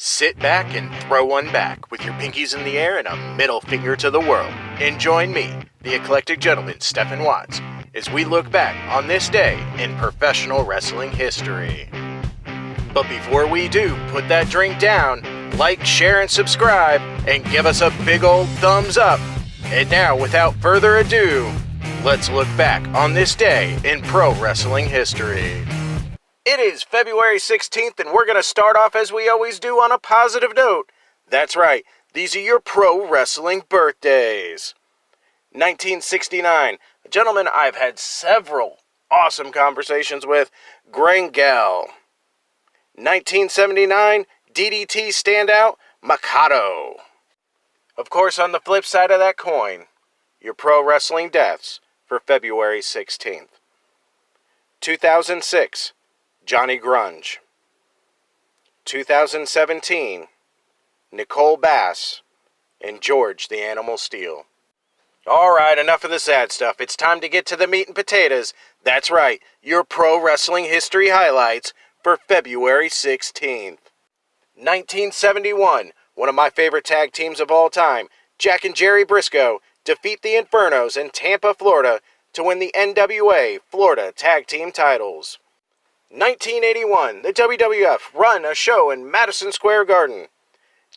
Sit back and throw one back with your pinkies in the air and a middle finger to the world. And join me, the eclectic gentleman Stephen Watts, as we look back on this day in professional wrestling history. But before we do, put that drink down, like, share, and subscribe, and give us a big old thumbs up. And now, without further ado, let's look back on this day in pro wrestling history. It is February 16th, and we're going to start off as we always do on a positive note. That's right, these are your pro wrestling birthdays. 1969, a gentleman I've had several awesome conversations with, Grangel. 1979, DDT standout, Mikado. Of course, on the flip side of that coin, your pro wrestling deaths for February 16th. 2006, Johnny Grunge. 2017, Nicole Bass and George the Animal Steel. Alright, enough of the sad stuff. It's time to get to the meat and potatoes. That's right, your pro wrestling history highlights for February 16th. 1971, one of my favorite tag teams of all time, Jack and Jerry Briscoe, defeat the Infernos in Tampa, Florida to win the NWA Florida Tag Team titles. 1981, the WWF run a show in Madison Square Garden.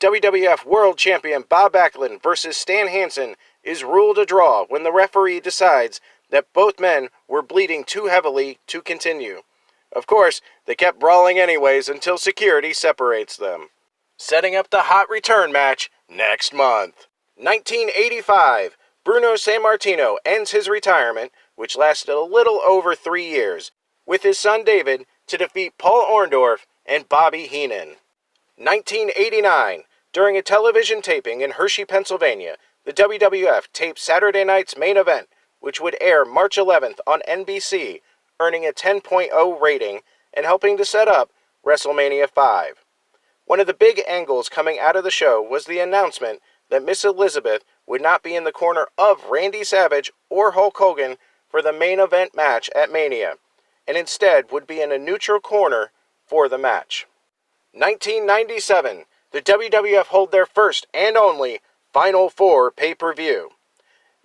WWF World Champion Bob Backlund versus Stan Hansen is ruled a draw when the referee decides that both men were bleeding too heavily to continue. Of course, they kept brawling anyways until security separates them. Setting up the hot return match next month. 1985, Bruno Sammartino ends his retirement, which lasted a little over 3 years, with his son David to defeat Paul Orndorff and Bobby Heenan. 1989, during a television taping in Hershey, Pennsylvania, the WWF taped Saturday night's main event, which would air March 11th on NBC, earning a 10.0 rating and helping to set up WrestleMania 5. One of the big angles coming out of the show was the announcement that Miss Elizabeth would not be in the corner of Randy Savage or Hulk Hogan for the main event match at Mania, and instead would be in a neutral corner for the match. 1997, the WWF hold their first and only Final Four pay-per-view.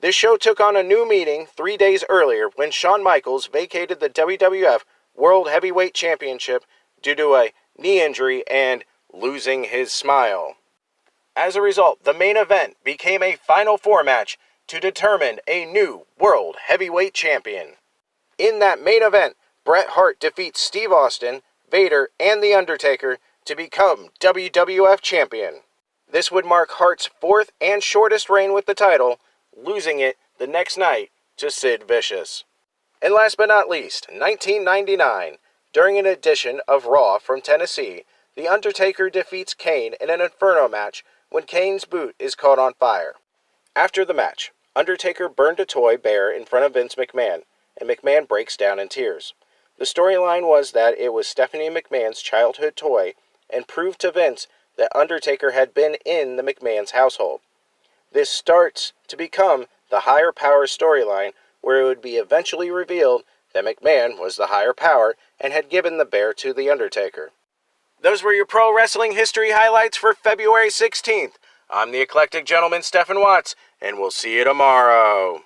This show took on a new meaning 3 days earlier when Shawn Michaels vacated the WWF World Heavyweight Championship due to a knee injury and losing his smile. As a result, the main event became a Final Four match to determine a new World Heavyweight Champion. In that main event, Bret Hart defeats Steve Austin, Vader, and The Undertaker to become WWF Champion. This would mark Hart's fourth and shortest reign with the title, losing it the next night to Sid Vicious. And last but not least, 1999, during an edition of Raw from Tennessee, The Undertaker defeats Kane in an Inferno match when Kane's boot is caught on fire. After the match, Undertaker burned a toy bear in front of Vince McMahon, and McMahon breaks down in tears. The storyline was that it was Stephanie McMahon's childhood toy and proved to Vince that Undertaker had been in the McMahon's household. This starts to become the higher power storyline, where it would be eventually revealed that McMahon was the higher power and had given the bear to The Undertaker. Those were your pro wrestling history highlights for February 16th. I'm the eclectic gentleman Stephen Watts, and we'll see you tomorrow.